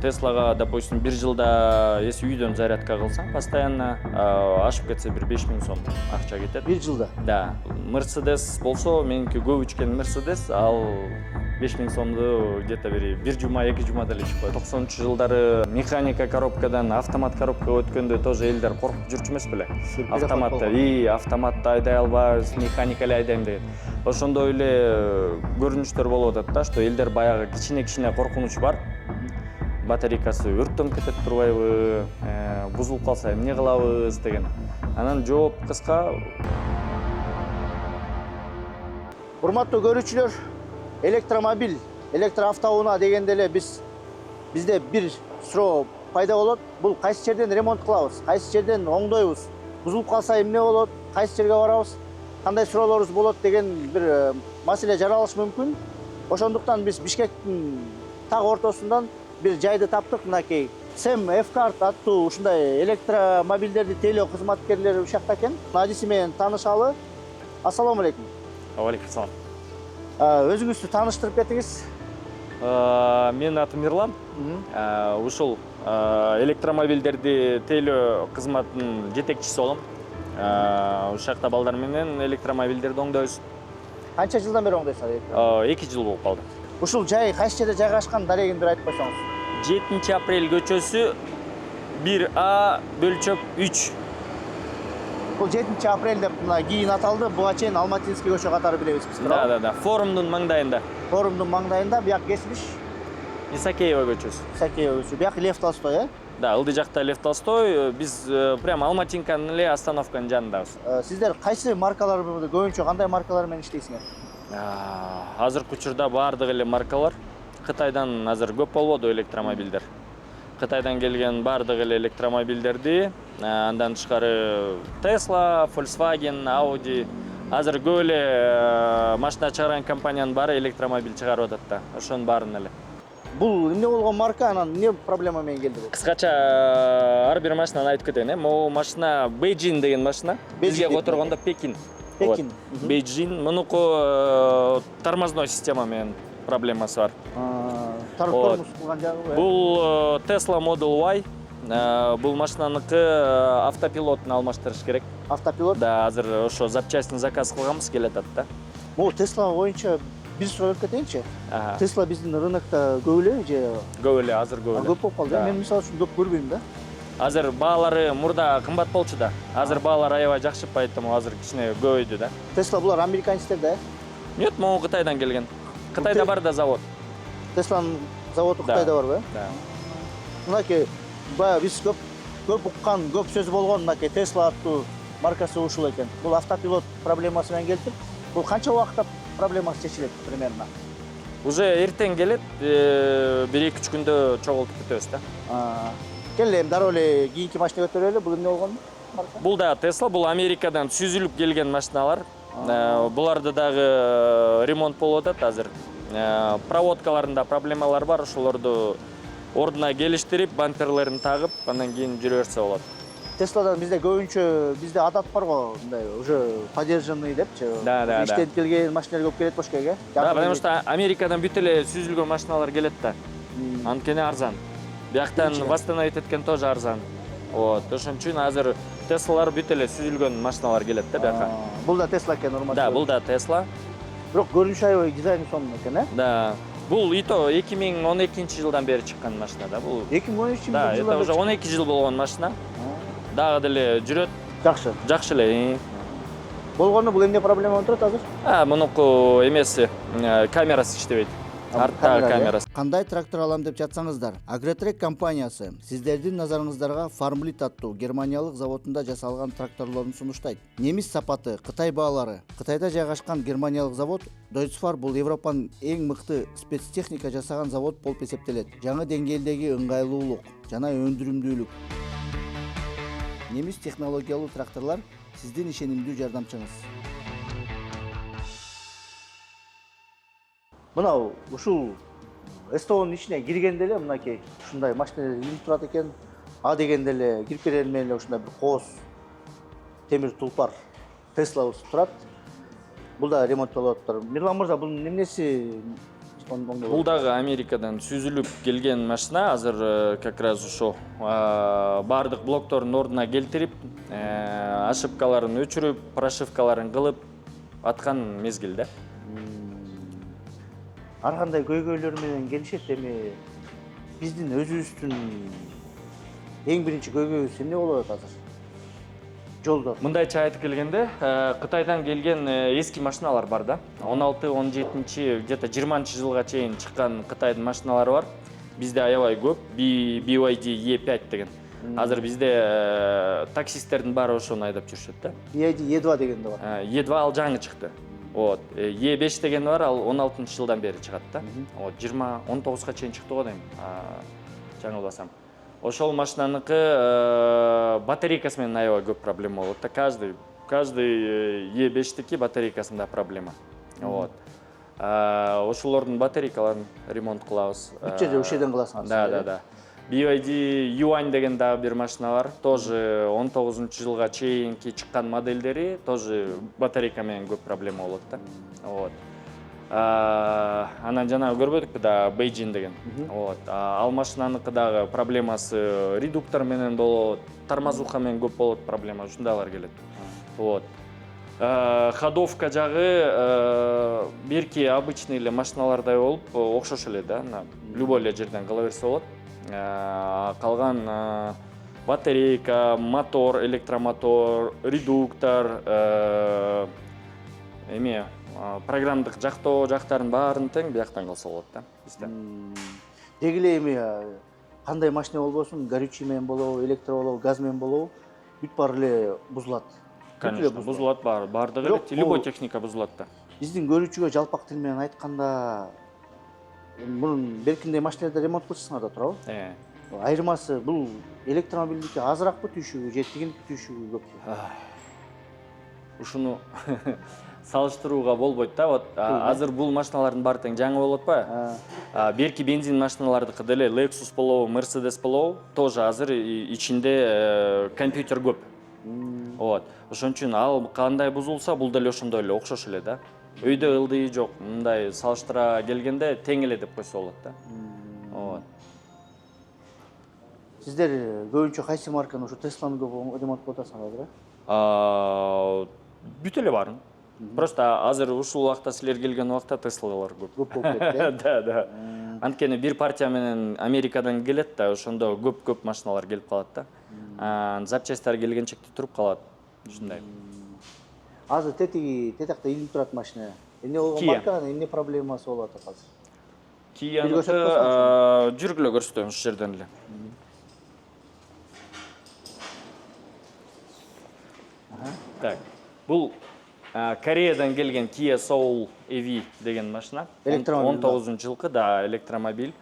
Теслага, допустим, бир жылда если үйдөн зарядка кылсаң постоянно, ашып кетсе бир 5000 сом акча кетет. Бир жылда? Да. Мерседес болсо, меники көп учкен Мерседес, ал 5000 сомду где-то бир жума, 2 жумада эле чыгып коет. 90-жылдары механика коробкадан автомат коробкага өткөндө тоже элдер коркуп жүрчү эмес беле? Автоматты, автоматты айдай албайбыз, механика эле айдайм деген. Ошондой эле көрүнүштөр болуп атат да, что элдер баягы кичине коркунуч бар. Батарейкасы өрттөнүп кетет турбайбы, бузулуп калса эмне кылабыз деген. Анан жооп кыска. Урматтуу көрүүчүлөр, электромобиль, электроавтоунаа дегенде эле бизде бир суроо пайда болот. Бул кайсы жерден ремонт кылабыз, кайсы жерден оңдойбуз, бузулуп калса эмне болот, кайсы жерге барабыз, кандай суроолорубуз болот деген бир маселе жаралышы мүмкүн. Ошондуктан биз Бишкектин так ортосундан бир жайды таптык. Мынакей Сэм F-Card аттуу ушундай электромобилдерди тейлөө кызматкерлери ушакта экен. Адиси менен таанышалы. Ассаламу алейкум. Алейкум салам. Өзүңүздү тааныштырып кетиңиз. Менин атым Мирлан. Ушул электромобилдерди тейлөө кызматынын жетекчиси болом. Ушакта балдар менен электромобилдерди оңдойбуз. Канча жылдан бери оңдойсуз? 2 жыл болуп калды. Ушул жай кайсы жерде жайгашкан дарегин бир айтып койсоңуз. 7 апрель көчөсү 1А бөлчөк 3. Бул 7 апрель деп мына кийин аталды. Буга чейин Алматинский көчө катары билебиз биз. Да. Форумдун маңдайында. Форумдун маңдайында, бияк кесилиш Исакеева көчөсү. Исакеева көчө. Бияк Лев Толстой, Да, ылдый жакта Лев Толстой. Биз прямо Алматинканын эле остановканын жанындабыз. Сиздер кайсы маркалар көбүнчө кандай маркалар менен иштейсиңер? Азыркы учурда баардык эле маркалар. Кытайдан азыр көп болбоду электромобилдер. Кытайдан келген баардык эле электромобилдерди, андан тышкары Tesla, Volkswagen, Audi, азыр көп эле машина чыгарган компаниянын баары электромобиль чыгарып атат да. Ошонун баарын эле. Бул эмне болгон марка, анан эмне проблема менен келди бул? Кыскача ар бир машинаны айтып кетейин. Могу машина Beijing деген машина. Бизге которгондо Пекин. Beijing. Мунуку тормозной система менен проблемасы бар. Тормоз кылган жагы. Бул Tesla Model Y. Бул машинаныкы автопилотун алмаштырыш керек. Автопилот? Да, азыр ошо запчастьын заказ кылганбыз, келатат да. Могу Tesla боюнча бир суроо берип кетейинчи. Tesla биздин рынокто көп эле же? Көп эле, азыр көп эле. Көп болуп калды. Мен мисалы үчүн көп көрбөйм да. Азыр баалары мурда кымбат болчу да. Азыр баалар аябай жакшып, поэтому азыр кичине көбөйдү да. Tesla булар американецтер да? Нет, могу Кытайдан келген. Кытайда бар да завод. Tesla'nын заводу Кытайда барбы? Да. Мынакей баягы биз көп уккан, көп сөз болгон мынакей Tesla аттуу маркасы ушул экен. Бул автопилот проблемасы менен келип, бул канча убакытта проблемасы чечилет примерно? Уже эртең келет, 1-2 күндө чогултуп бүтөбүз да. Келе эми дароо эле кийинки машина көтөрөлү. Бул эмне болгон марка? Бул да Tesla, бул Америкадан сүзүлүп келген машиналар. Буларда дагы ремонт болуп атат азыр. Проводкаларында проблемалар бар, ошолорду ордуна келиштирип, бамперлерин тагып, андан кийин жүрө берсе болот. Tesla'дан бизде көбүнчө бизде адат бар го, мындай уже подержанный депчи. Да. Иштеп келген машиналар көп келет Бишкекке. Да, потому что Америкадан бүт эле сүзүлгөн машиналар келет да. Анткени арзан. Бияктан восстановить эткен тоже арзан. Вот, ошон үчүн азыр Tesla'лар бүт эле сүзүлгөн машиналар келет да бияка. Бул да Tesla экен, урматтуу. Да, бул да Tesla. Бирок көрүнүшү аябай дизайны сонун экен, Да. Бул ито 2012-жылдан бери чыккан машина да, бул. 2013-жылдан Да, это уже 12 жыл болгон машина. Дагы деле жүрөт. Жакшы. Жакшы эле. Болгону бул эмне проблема болуп турат азыр? Мунуку эмеси, камерасы иштебейт. Арттагы камерасы. Кандай трактор алам деп жатсаңыздар, Агротрек компаниясы сиздердин назарыңыздарга Farmlit аттуу германиялык заводунда жасалган тракторлорун сунуштайт. Немис сапаты, Кытай баалары. Кытайда жайгашкан германиялык завод Deutz-Fahr бул Европанын эң мыкты спецтехника жасаган завод болуп эсептелет. Жаңы деңгээлдеги ыңгайлуулук жана өндүрүмдүүлүк. Немис технологиялуу тракторлор сиздин ишенимдүү жардамчыңыз. Мынау ушул эстонун ичине киргенде эле мынакей ушундай машина илинип турат экен. А дегенде эле кирип берген менен эле ушундай бир кооз темир тулпар Tesla турат. Бул да ремонттолуп атыптыр. Мирлан мырза, бунун эмнеси Бул дагы Америкадан сүзүлүп келген машина. Азыр как раз ошо бардык блоктордун ордуна келтирип, ошибкаларын өчүрүп, прошивкаларын кылып аткан мезгил да. Ар кандай көйгөйлөр менен келишет, эми биздин өзүбүздүн эң биринчи көйгөйүбүз эмне болот азыр? Жолдор. Мындайча айтып келгенде, Кытайдан келген эски машиналар бар да. 16-17, где-то 20 жылга чейин чыккан Кытайдын машиналары бар. Бизде аябай көп, BYD E5 деген. Азыр бизде таксисттердин баары ошону айдап жүрүшөт да. BYD E2 деген да бар. E2 ал жаңы чыкты. Вот. E5 деген бар, ал 16 жылдан бери чыгат да. Вот, 20-19га чейин чыкты го дейм. Жаңылбасам. Ошол машинаныкы батарейкасы менен аябай көп проблема болот да. Каждый E5-тики батарейкасында проблема. Вот. Ошолордун батарейкаларын ремонт кылабыз. Бүт жерде ошол жерден кыласыңар. Да. BYD Yuan деген дагы бир машина бар. Тоже 19 жылга чейинки чыккан модельдери, тоже батарейка менен көп проблема болот да. Вот. Анан жана көрбөдүкпү да Beijing деген. Вот. Ал машинаныкы дагы проблемасы редуктор менен болот, тормозуха менен көп болот проблема, ушундайлар келет. Вот. Ходовка жагы бирки обычный эле машиналардай болуп окшош эле да. Любой эле жерден кыла берсе болот. Калган батарейка, мотор, электромотор, редуктор, эме программдык жактоо жактарын баарын тең бияктан кылса болот да бизде. Деги эле эми кандай машина болбосун, горючий менен болобу, электро болобу, газ менен болобу, бүт баары эле бузулат. Конечно, бузулат баардыгы эле, любой техника бузулат да. Биздин көрүүчүгө жалпак тил менен айтканда мунун беркиндей машиналарды ремонт кылышсыңар да туурабы? Айырмасы бул электромобилдики азыракпы түйшүгү же тигиники түйшүгү көппү? Ушуну салыштырууга болбойт да. Вот азыр бул машиналардын баары тең жаңы болуп атпайбы? Берки бензин машиналардыкы деле Lexus болобу, Mercedes болобу, тоже азыр ичинде компьютер көп. Вот. Ошон үчүн ал кандай бузулса, бул деле ошондой эле окшош эле да. Өйдө ылдый жок, мындай салыштыра келгенде тең эле деп койсо болот да. Вот. Сиздер көбүнчө кайсы марканы, ушу Тесланы көп ремонт кылып атасыңар да? Бүт эле баарын. Просто азыр ушул убакта силер келген убакта Теслалар көп. Көп болуп кетти. Да. Анткени бир партия менен Америкадан келет да, ошондо көп машиналар келип калат да. Запчасттар келгенчекти туруп калат. Ушундай. Азыр тетакта илинип турат машина. Эмне болгон марканын эмне проблемасы болуп атат азыр? Кияны жүргүлө көрсөтөм ушул жерден эле. Так, бул Кореядан келген Kia Soul EV деген машина. 19-жылкы да электромобиль.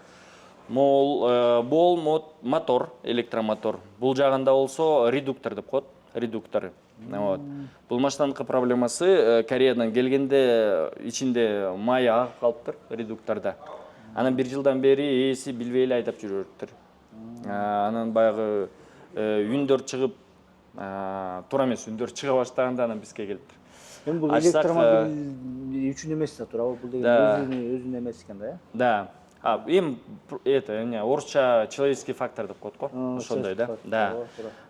Бол мотор, электромотор. Бул жагында болсо редуктор деп коет, редуктору. Вот. Бул машинанын проблемасы Кореядан келгенде ичинде май агып калыптыр редукторда. Анан 1 жылдан бери ээси билбей эле айдап жүрөттүр. Анан баягы үндөр чыгып, туура эмес үндөр чыга баштаганда анан бизге келиптир. Эми бул электромобиль үчүн эмес да туурабы? Бул деген өзүнүн эмес экен да, э? Да. Эми орусча человеческий фактор деп коет го. Ошондой да. Да.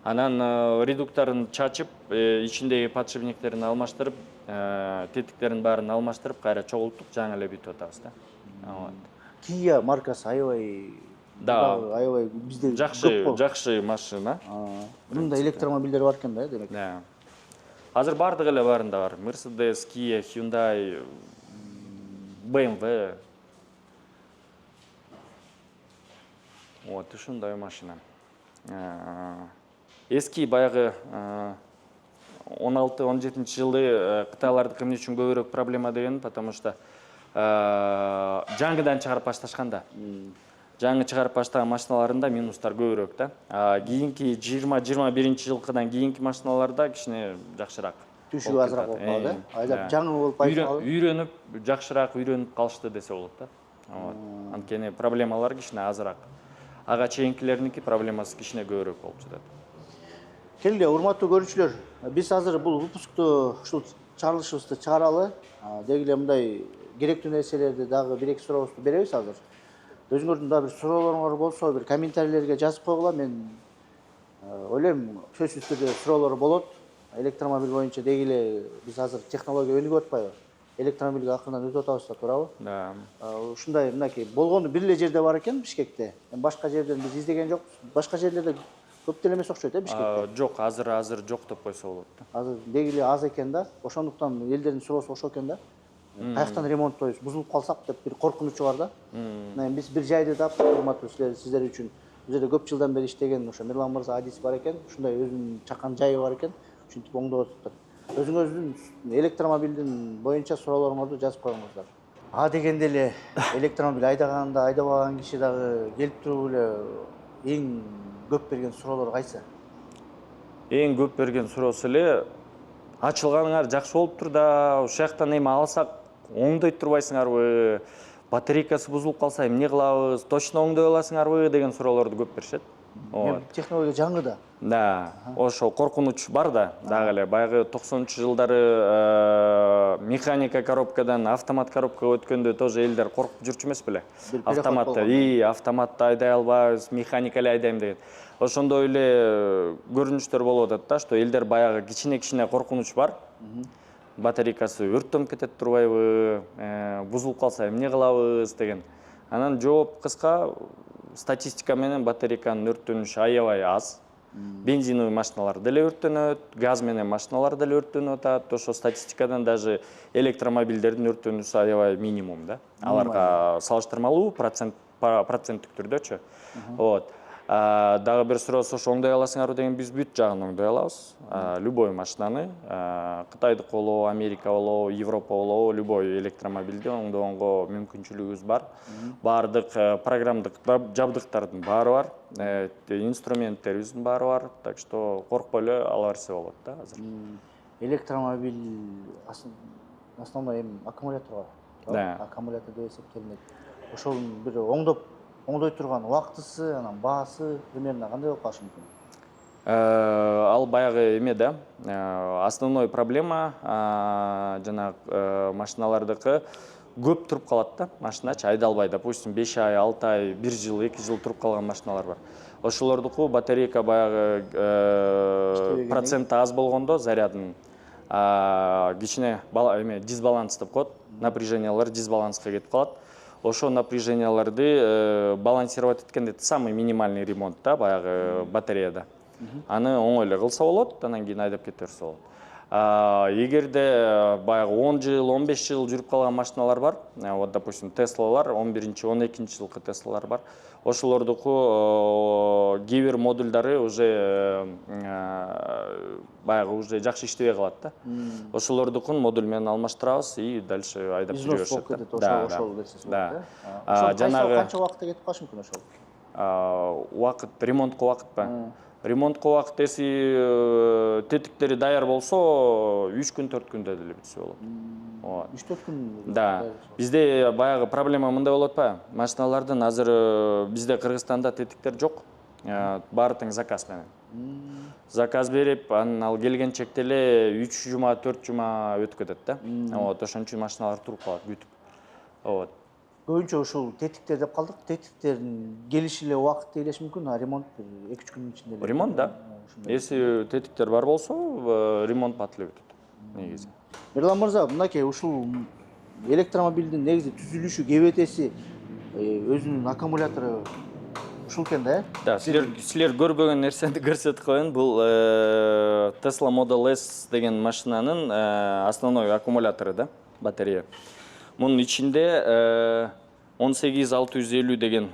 Анан редукторун чачып, ичиндеги подшипниктерин алмаштырып, тетиктерин баарын алмаштырып, кайра чогултуп, жаңы эле бүтүп атабыз да. Вот. Kia маркасы аябай бизде жакшы машина. Мында электромобилдер бар экен да, демек. Да. Азыр бардыгы эле баарында бар. Mercedes, Kia, Hyundai, BMW. Вот, ушундай машина. Эски баягы 16-17 жылы Кытайлардыкы эмне үчүн көбүрөөк проблема деген, потому что жаңыдан чыгарып башташканда. Жаңы чыгарып баштаган машиналарында минустар көбүрөөк да. Кийинки 20-21 жылкыдан кийинки машиналарда кичине жакшыраак. Түшүгү азыраак болуп калды, айдап жаңы болуп калды. Үйрөнүп, жакшыраак үйрөнүп калышты десе болот да. Вот. Анткени проблемалар кичине азыраак. Ага чейинкилердинки проблемасы кичине көбүрөөк болуп жатат. Келгиле, урматтуу көрүүчүлөр, биз азыр бул выпускту ушул чыгарылышыбызды чыгаралы. Деги эле мындай керектүү нерселерди дагы 1-2 сурообузду беребиз азыр. Өзүңөрдүн дагы бир суроолоруңар болсо, бир комментарийлерге жазып койгула. Мен ойлойм, сөзсүз түрдө суроолор болот. Электромобиль боюнча деги эле биз азыр технология өнүгүп атпайбы? Электромобилге акырындан өтүп атабыз да, туурабы? Да. Ушундай мынакей болгону бир эле жерде бар экен Бишкекте. Башка жерден биз издеген жокпуз. Башка жерлерде көп деле эмес окшойт, Бишкекте. Жок, азыр жок деп койсо болот да. Азыр деги эле аз экен да. Ошондуктан элдердин суроосу ошол экен да. Каяктан ремонттойбуз, бузулуп калсак деп бир коркунучу бар да. Биз бир жайды таптык, урматтуу сиздер үчүн. Бул жерде көп жылдан бери иштеген ошо Мирлан мырза адис бар экен. Ушундай өзүнүн чакан жайы бар экен. Ушинтип оңдоп атыптыр. Өзүңөрдүн электромобилдин боюнча суроолоруңарды жазып коюңуздар. Дегенде эле электромобиль айдаганда, айдабаган киши дагы келип туруп эле эң көп берген суроолор кайсы? Эң көп берген суроосу эле ачылганыңар жакшы болуптур да, ушул жактан эми алсак оңдой турбайсыңарбы? Батарейкасы бузулуп калса эмне кылабыз? Точно оңдой аласыңарбы деген суроолорду көп беришет. Технология жаңы да. Да, ошол коркунуч бар да, дагы эле баягы 90-жылдары механика коробкадан автомат коробкага өткөндө тоже элдер коркуп жүрчү эмес беле? Автоматты айдай албайбыз, механика эле айдайм деген. Ошондой эле көрүнүштөр болуп атат да, что элдер баягы кичине коркунуч бар. Батарейкасы өрттөнүп кетет турбайбы, бузулуп калса эмне кылабыз деген. Анан жооп кыска, статистика менен батарейканын өрттөнүшү аябай аз. Бензиновый машиналар деле өрттөнөт, газ менен машиналар деле өрттөнүп атат. Ошо статистикадан даже электромобилдердин өрттөнүүсү аябай минимум да. Аларга салыштырмалуу проценттик түрдөчү. Вот. Дагы бир суроосу ошо оңдой аласыңарбы деген, биз бүт жагын оңдой алабыз. Любой машинаны, Кытайдык болобу, Америка болобу, Европа болобу, любой электромобилди оңдогонго мүмкүнчүлүгүбүз бар. Бардык программдык жабдыктардын баары бар, инструменттерибиздин баары бар. Так что коркпой эле ала берсе болот да азыр. Электромобиль основной аккумулятор бар. Да. Аккумулятор деп эсептелинет. Ошол бир оңдой турган убактысы, анан баасы примерно кандай болуп калышы мүмкүн? Ал баягы эме да. Основной проблема жана машиналардыкы көп туруп калат да. Машиначы айдалбай, допустим, 5 ай, 6 ай, 1 жыл, 2 жыл туруп калган машиналар бар. Ошолордуку батарейка баягы проценти аз болгондо зарядын кичине дисбаланс деп коет. Напряжениялар дисбаланска кетип калат. Ошо напряженияларды балансировать эткенде самый минимальный ремонт да, баягы батареяда. Аны оңой эле кылса болот, анан кийин айдап кете берсе болот. Эгерде баягы 10 жыл, 15 жыл жүрүп калган машиналар бар. Вот, допустим, Теслалар, 11-12 жылкы Теслалар бар. Ошолордуку кээ бир модулдары уже баягы уже жакшы иштебей калат да. Ошолордукун модуль менен алмаштырабыз и дальше айдап жүрө беришет. Да. Жанагы канча убакытта кетип калышы мүмкүн ошол? Убакыт, ремонтко убакытпы? Ремонтко убакыт эси тетиктери даяр болсо 3 күн, 4 күндө деле бүтсө болот. 3-4 күн. Да. Бизде баягы проблема мындай болуп атпайбы? Машиналардын азыр бизде Кыргызстанда тетиктер жок. Баары тең заказ менен. Заказ берип, анан ал келгенчекте эле 3 жума, 4 жума өтүп кетет да. Вот, ошон үчүн машиналар туруп калат, күтүп. Вот. Көбүнчө ушул тетиктер деп калдык. Тетиктердин келиши эле убакыт тейлеши мүмкүн, ремонт 2-3 күнүн ичинде эле. Ремонт да. Если тетиктер бар болсо, ремонт бат эле бүтөт. Негизи. Мирлан мырза, мынакей ушул электромобилдин негизи түзүлүшү, кебетеси, өзүнүн аккумулятору ушул экен да, Да, силер көрбөгөн нерсени көрсөтүп коеюн. Бул Tesla Model S деген машинанын основной аккумулятору да, батарея. Мунун ичинде 18650 деген,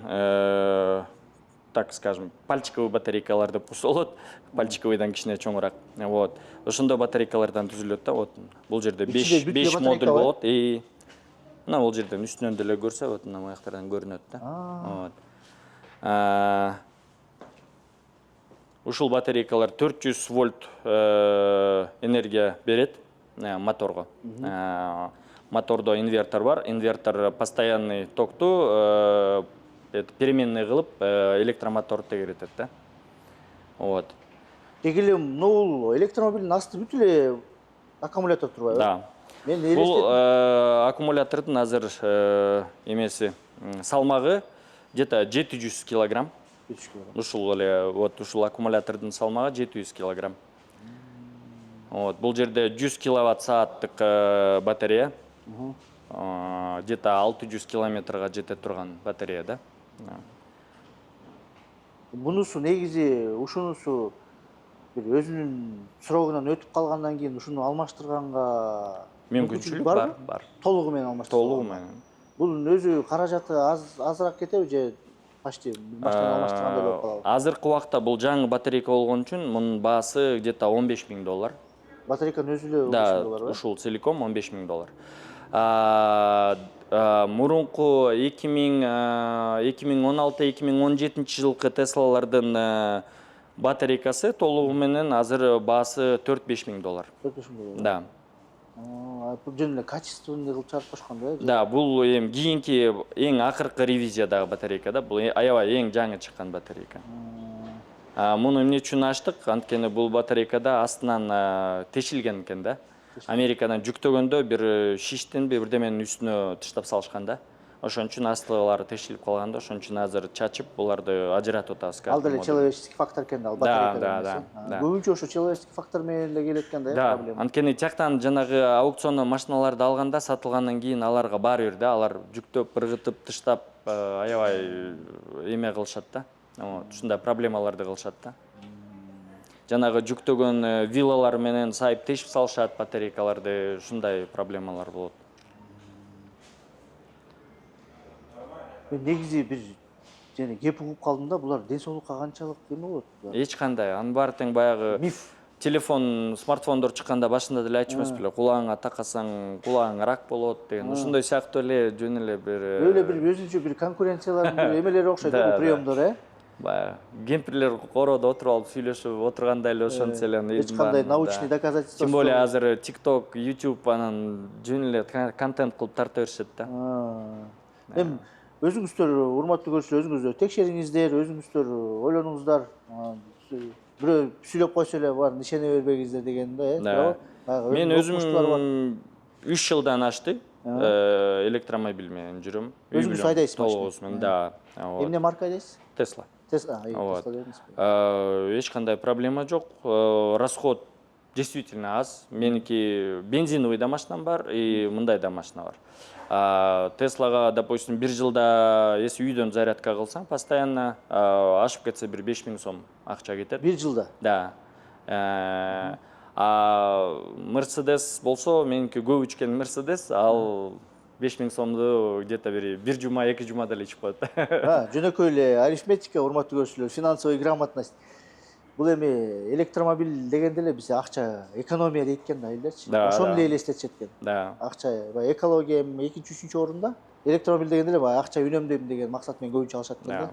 так скажем, пальчиковый батарейкалар деп койсо болот. Пальчиковыйдан кичине чоңураак. Вот. Ошондой батарейкалардан түзүлөт да. Вот. Бул жерде 5 модуль болот. Мына бул жерден үстүнөн деле көрсө, вот мына аяктардан көрүнөт да. Вот. Ушул батарейкалар 400 вольт энергия берет моторго. Мотордо инвертор бар. Инвертор постоянный токту переменный кылып электромоторду тегеретет да. Вот. Деги эле бул электромобилдин асты бүт эле аккумулятор турбайбы? Да. Мен Бул элестетим. аккумулятордун азыр эмеси салмагы где-то 700 килограмм. Ушул эле вот ушул аккумулятордун салмагы 700 килограмм. Вот бул жерде 100 киловатт сааттык батарея. Где-то 600 километрга жете турган батарея да. Бунусу негизи ушунусу бир өзүнүн срогунан өтүп калгандан кийин ушуну алмаштырганга Мүмкүнчүлүк барбы? бар. Толугу менен алмаштырганга. Толугу менен. Бунун өзү каражаты азыраак кетеби же почти баштан алмаштыргандай болуп калабы? Азыркы убакта бул жаңы батарейка болгон үчүн мунун баасы где-то $15.000. Батарейканын өзү эле Да, $15.000 ушул целиком $15.000. Мурунку 2016-2017 жылкы Теслалардын батарейкасы толугу менен азыр баасы $4-5 $4-5 Да. Бул жөн эле качественный кылып чыгарып коюшкан да? Да, бул эми кийинки эң акыркы ревизиядагы батарейка да. Бул аябай эң жаңы чыккан батарейка. Муну эмне үчүн ачтык? Анткени бул батарейкада астынан тешилген экен да. Америкадан жүктөгөндө бир шиштинби бирдеменин үстүнө тыштап салышкан да. Ошон үчүн астылары тешилип калган да. Ошон үчүн азыр чачып, буларды ажыратып атабыз. Ал деле человеческий фактор экен да, ал батарейка. Да. Көбүнчө ошо человеческий фактор менен эле келет экен да, проблема. Анткени тияктан жанагы аукциондон машиналарды алганда, сатылгандан кийин аларга баары бир да, алар жүктөп, ыргытып, тыштап, аябай эме кылышат да. Ушундай проблемаларды кылышат да. Жанагы жүктөгөн вилалар менен сайып тешип салышат батарейкаларды, ушундай проблемалар болот. Мен негизи бир жана кеп угуп калдым да, булар ден соолукка канчалык эме болот? Эч кандай. Анын баары тең баягы Миф. телефон, смартфондор чыкканда башында деле айтчу эмес беле, кулагыңа такасаң, кулагың рак болот деген. Ушундай сыяктуу эле жөн эле бир Өзүнчө бир конкуренциялардын эмелери окшойт, бул приемдор, Баягы кемпирлер короодо отуруп алып сүйлөшүп отыргандай эле ошончо эле эч кандай научный доказательство. Тем более азыр TikTok, YouTube анан жөн эле контент кылып тарта беришет да. Эми өзүңүздөр, урматтуу көрүүчүлөр, өзүңүздөр текшериңиздер, өзүңүздөр ойлонуңуздар. Бирөө сүйлөп койсо эле бар, ишене бербеңиздер дегенде, туура. Мен өзүм 3 жылдан ашты электромобиль менен жүрөм. Өзүңүз айдайсызбы? Толугусу менен, да. Эмне марка айдайсыз? Tesla. Tesla. Эч кандай проблема жок. Расход действительно аз. Меники бензиновый да машинам бар и мындай да машина бар. Теслага, допустим, бир жылда если үйдөн зарядка кылсаң постоянно, ашып кетсе бир 5000 сом акча кетет. Бир жылда? Да. Mercedes болсо, меники көп ичкен Mercedes, ал 5000 сомду где-то бир жума, 2 жумада эле ичип коет. Жөнөкөй эле арифметика, урматтуу көрүүчүлөр, финансовый грамотность. Бул эми электромобиль дегенде эле биз акча экономия дейт экен да элдерчи. Ошону эле элестетишет экен. Да. Акча, экология экинчи, үчүнчү орунда. Электромобиль дегенде эле акча үнөмдөйм деген максат менен көбүнчө алышат экен да.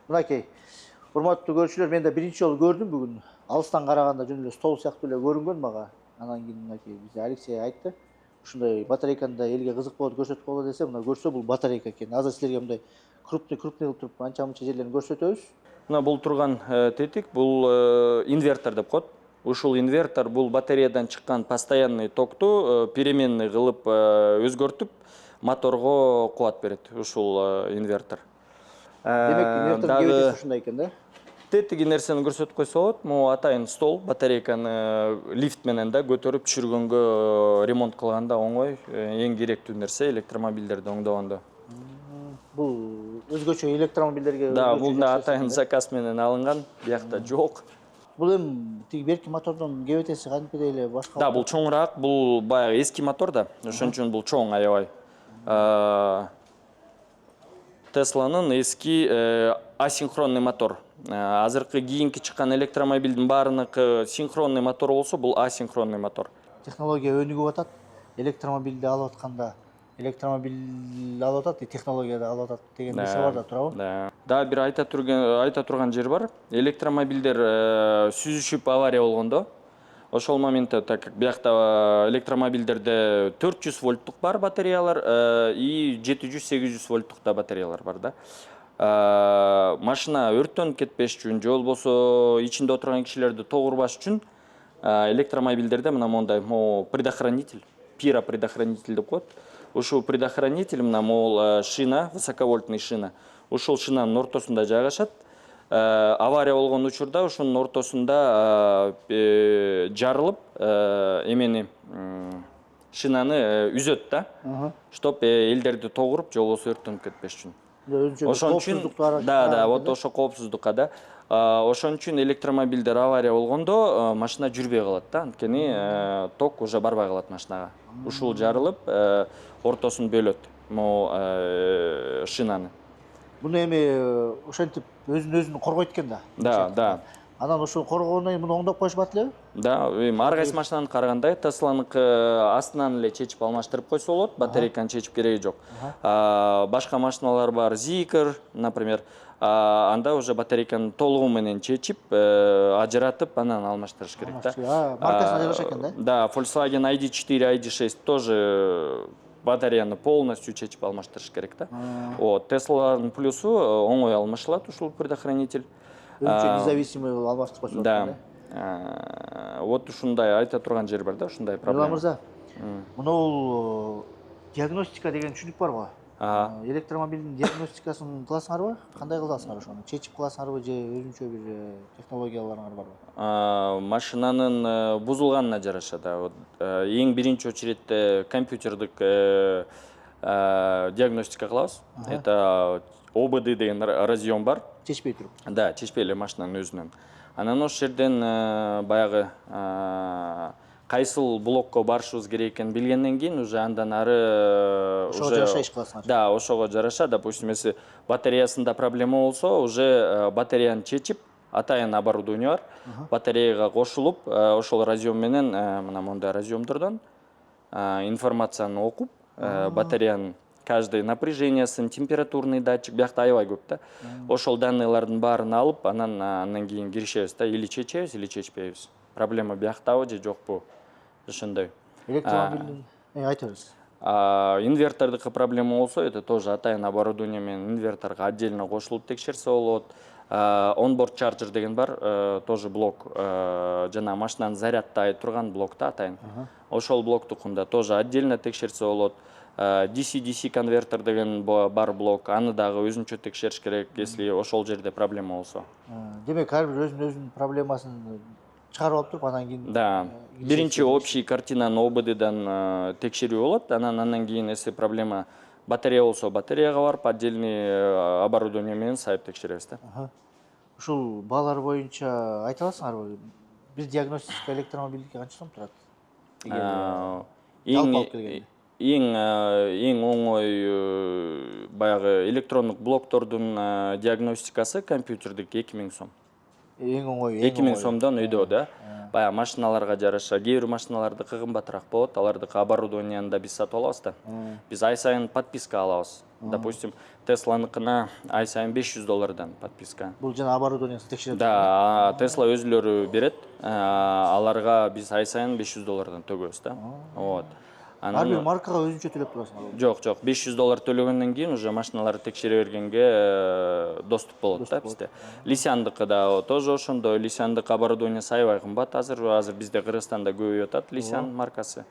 Мынакей, урматтуу көрүүчүлөр, мен да биринчи жолу көрдүм бүгүн. Алыстан караганда жөн эле стол сыяктуу эле көрүнгөн мага. Анан кийин мынакей биз Алексей айтты. Ушундай батарейканы да элге кызык болот, көрсөтүп коелу десе, мына көрсө бул батарейка экен. Азыр силерге мындай крупный кылып туруп анча-мынча жерлерин көрсөтөбүз. Мына бул турган тетик, бул инвертор деп коет. Ушул инвертор бул батареядан чыккан постоянный токту переменный кылып өзгөртүп, моторго кубат берет ушул инвертор. Демек, инвертордун кебетеси ушундай экен да? Тетиги нерсени көрсөтүп койсо болот. Могу атайын стол, батарейканы лифт менен да көтөрүп түшүргөнгө, ремонт кылганда оңой, эң керектүү нерсе электромобилдерди оңдогондо. Бул өзгөчө электромобилдерге. Да, бул да атайын заказ менен алынган, биякта жок. Бул эми тиги берки мотордун кебетеси кантипедей эле башка. Да, бул чоңураак, бул баягы эски мотор да, ошон үчүн бул чоң аябай. Тесланын эски асинхронный мотор. Азыркы кийинки чыккан электромобилдин баарыныкы синхронный мотор болсо, бул асинхронный мотор. Технология өнүгүп атат. Электромобилди алып атканда, электромобиль алып атат, технология да алып атат деген нерсе бар да, туурабы? Да. Да, бир айта турган жер бар. Электромобилдер сүзүшүп авария болгондо, ошол моментте, так как биякта электромобилдерде 400 вольттук бар батареялар и 700-800 вольттук да батареялар бар да. Машина өрттөнүп кетпеш үчүн, же болбосо ичинде отурган кишилерди тогурбаш үчүн электромобилдерде мына мондай предохранитель пира предохранитель деп коет. Ушул предохранитель мына могул шина, высоковольтный шина. Ушул шинанын ортосунда жайгашат. Авария болгон учурда ошонун ортосунда жарылып эмени шинаны үзөт да, чтоб элдерди тогуруп же болбосо өрттөнүп кетпеш үчүн. Ошон үчүн да, вот ошо коопсуздукка да. Ошон үчүн электромобилдер авария болгондо машина жүрбөй калат да, анткени ток уже барбай калат машинага. Ушул жарылып ортосун бөлөт могу шинаны. Буну эми ошентип өзүн коргойт экен да. Да. Анан ошол коргоондан кийин муну оңдоп коюшпат элеби? Да, ар кайсы машинаны караганда Тесланыкы астынан эле чечип алмаштырып койсо болот, батарейканы чечип кереги жок. Башка машиналар бар, Zikr, например, анда уже батарейканы толугу менен чечип, ажыратып, анан алмаштырыш керек да. Маркасына жараша экен да? Да, Volkswagen ID4, ID6 тоже батареяны полностью чечип алмаштырыш керек да. Вот, Тесланын плюсу оңой алмашылат ушул предохранитель. Өзүнчө независимый алмаштырып койсо. Да. Вот ушундай айта турган жер бар да, ушундай проблема. Мырза, мына диагностика деген түшүнүк барбы? Электромобилдин диагностикасын кыласыңарбы? Кандай кыласыңар ошону? Чечип кыласыңарбы же өзүнчө бир технологияларыңар барбы? Машинанын бузулганына жараша да. Эң биринчи очередте компьютердик диагностика кылабыз. Это ОБД деген разъем бар. Чечпей туруп. Да, чечпей эле машинанын өзүнөн. Анан ошол жерден баягы кайсыл блокко барышыбыз керек экенин билгенден кийин уже андан ары ошого жараша иш кыласыңар. Да, ошого жараша, допустим, если батареясында проблема болсо, уже батареяны чечип, атайын оборудование бар. Батареяга кошулуп, ошол разъем менен мына мондай разъемдордон информацияны окуп, батареянын каждый напряжениясын, температурный датчик, биякта аябай көп да. Ошол данныйлардын баарын алып, андан кийин киришебиз да, или чечебиз, или чечпейбиз. Проблема бияктабы же жокпу? Ошондой. Электромобилдин айта бериңиз. Инвертордыкы проблема болсо, это тоже атайын оборудование менен инверторго отдельно кошулуп текшерсе болот. Onboard charger деген бар, тоже блок, жана машинаны зарядтай турган блокта атайын. Ошол блоктукунда тоже отдельно текшерсе болот. DC-DC конвертер деген бар блок, аны дагы өзүнчө текшериш керек, если ошол жерде проблема болсо. Демек, ар бир өзүнүн проблемасын чыгарып алып туруп, анан кийин Да, биринчи общий картинаны ОБДдан текшерүү болот, анан кийин если проблема батарея болсо, батареяга барып, отдельный оборудование менен сайып текшеребиз да. Ушул баалар боюнча айта аласыңарбы? Бир диагностика электромобилдики канча сом турат? Эң оңой баягы электрондук блоктордун диагностикасы компьютердик 2000 сом. Эң оңой. 2000 сомдон өйдө да. Баягы машиналарга жараша, кээ бир машиналардыкы кымбатыраак болот, алардыкы оборудованияны да биз сатып алабыз да. Биз ай сайын подписка алабыз. Допустим, Тесланыкына ай сайын $500 подписка. Бул жана оборудованиясын текшерип. Да, Тесла өзүлөрү берет. Аларга биз ай сайын $500 төгөбүз да. Вот. Ар бир маркага өзүнчө төлөп турасыңар. Жок, $500 төлөгөндөн кийин уже машиналарды текшере бергенге доступ болот да бизде. Лисяндыкы да тоже ошондой. Лисяндык оборудование аябай кымбат. Азыр бизде Кыргызстанда көбөйүп атат Лисян маркасы.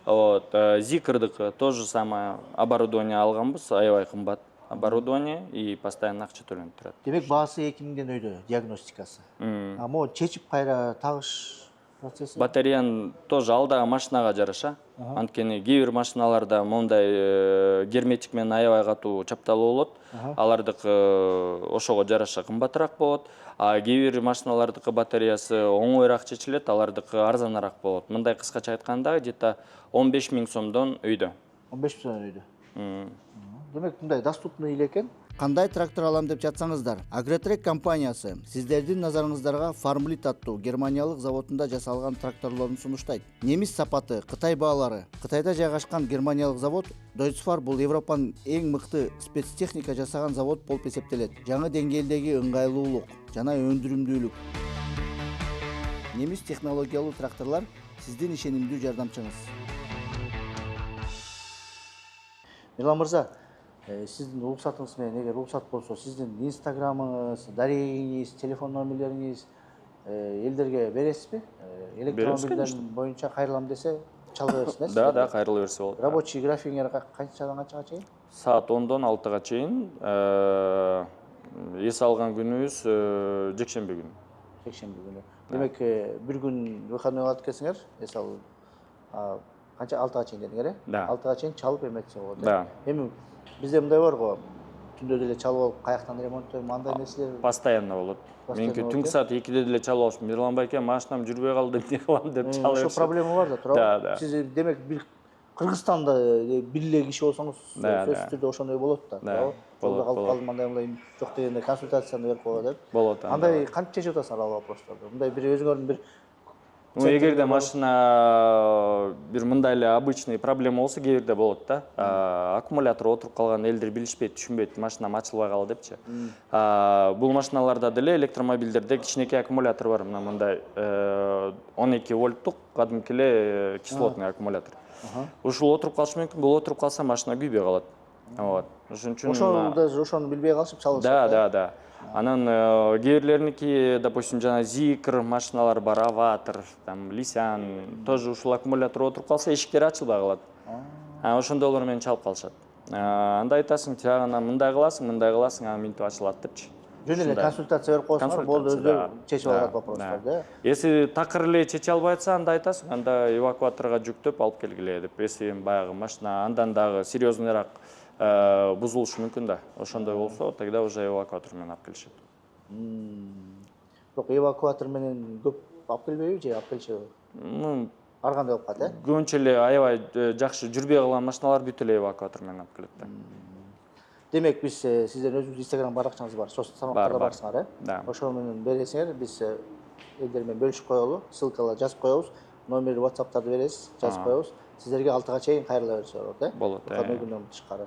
Вот, Zikrdыкы тоже самое оборудование алганбыз, аябай кымбат оборудование и постоянно акча төлөнүп турат. Демек, баасы 2000ден өйдө диагностикасы. Могу чечип кайра тагыш процесси? Батареяны тоже алдагы машинага жараша. Анткени кээ бир машиналарда мондай герметик менен аябай катуу чапталуу болот. Алардыкы ошого жараша кымбатыраак болот. Кээ бир машиналардыкы батареясы оңойраак чечилет, алардыкы арзаныраак болот. Мындай кыскача айтканда где-то 15 000 сомдон өйдө. 15 000 сомдон өйдө. Демек, мындай доступный эле экен. Кандай трактор алам деп жатсаңыздар, Агротрек компаниясы сиздердин назарыңыздарга Farmlit аттуу германиялык заводунда жасалган тракторлорун сунуштайт. Немис сапаты, Кытай баалары. Кытайда жайгашкан германиялык завод Deutz-Fahr бул Европанын эң мыкты спецтехника жасаган завод болуп эсептелет. Жаңы деңгээлдеги ыңгайлуулук жана өндүрүмдүүлүк. Немис технологиялуу тракторлор сиздин ишенимдүү жардамчыңыз. Мирлан мырза, сиздин уруксатыңыз менен, эгер уруксат болсо, сиздин инстаграмыңыз, дарегиңиз, телефон номерлериңиз элдерге бересизби? Электромобилдер боюнча кайрылам десе? чала берсин Да, кайрыла берсе болот. рабочий графигиңер канчадан канчага чейин? Саат 10-дон 6-га чейин эс алган күнүбүз жекшемби күнү. Жекшемби күнү. Демек, бир күн выходной алат экенсиңер, эс алып канча 6-га чейин дедиңер, э? Да. 6-га чейин чалып эметсе болот. Да. Эми бизде мындай бар го, түндө деле чалып алып, каяктан ремонттойм, андай нерселер. Постоянно болот. Меники түнкү саат 2-де деле чалып алышым. Мирлан байке, машинам жүрбөй калды, эмне кылам деп чалып Ошо беришет. проблема бар да, туурабы? Да. Сиз демек бир Кыргызстанда бир эле киши болсоңуз, сөзсүз түрдө ошондой болот да, туурабы? Жолдо калып калдым, мындай жок дегенде консультацияны берип койго деп. Болот. Андай кантип чечип атасыңар ал вопросторду? Мындай бир өзүңөрдүн бир Эгерде машина бир мындай эле обычный проблема болсо, кээ бирде болот да. Аккумулятор отуруп калган, элдер билишпейт, түшүнбөйт, машинам ачылбай калды депчи. Бул машиналарда деле электромобилдерде кичинекей аккумулятор бар, мындай 12 вольттук кадимки эле кислотный аккумулятор. Ушул отуруп калышы мүмкүн, бул отуруп калса машина күйбөй калат. Вот. Ошон үчүн ошону билбей калышып чалышат. Да. Анан кээ бирлериники, допустим, жана Зикр машиналар бар, Аватор, там Лисян, тоже ушул аккумулятор отуруп калса эшиктери ачылбай калат. Ошондо олар менен чалып калышат. Анда айтасың, тиягына мындай кыласың, анан минтип ачылат депчи. Жөн эле консультация берип койсоңор, болду, өздөрү чечип алат вопростарды. Если такыр эле чече албай атса, анда айтасың, анда эвакуаторго жүктөп алып келгиле деп. Если баягы машина андан дагы серьезныйраак бузулушу мүмкүн да. Ошондой болсо, тогда уже эвакуатор менен алып келишет. Бирок эвакуатор менен көп алып келбейби же алып келишеби? Ар кандай болуп калат, э? Көбүнчө эле аябай жакшы жүрбөй калган машиналар бүт эле эвакуатор менен алып келет да. Демек, биз сиздердин өзүңүздүн Instagram баракчаңыз бар, соцтармактарда барсыңар, э? Да. Ошол менен бересиңер, биз элдер менен бөлүшүп коелу, ссылкалар жазып коебуз, номер WhatsApp'тарды бересиз, жазып коебуз. Сиздерге 6-га чейин кайрыла берсе болот, э? Болот, Выходной күндөн тышкары.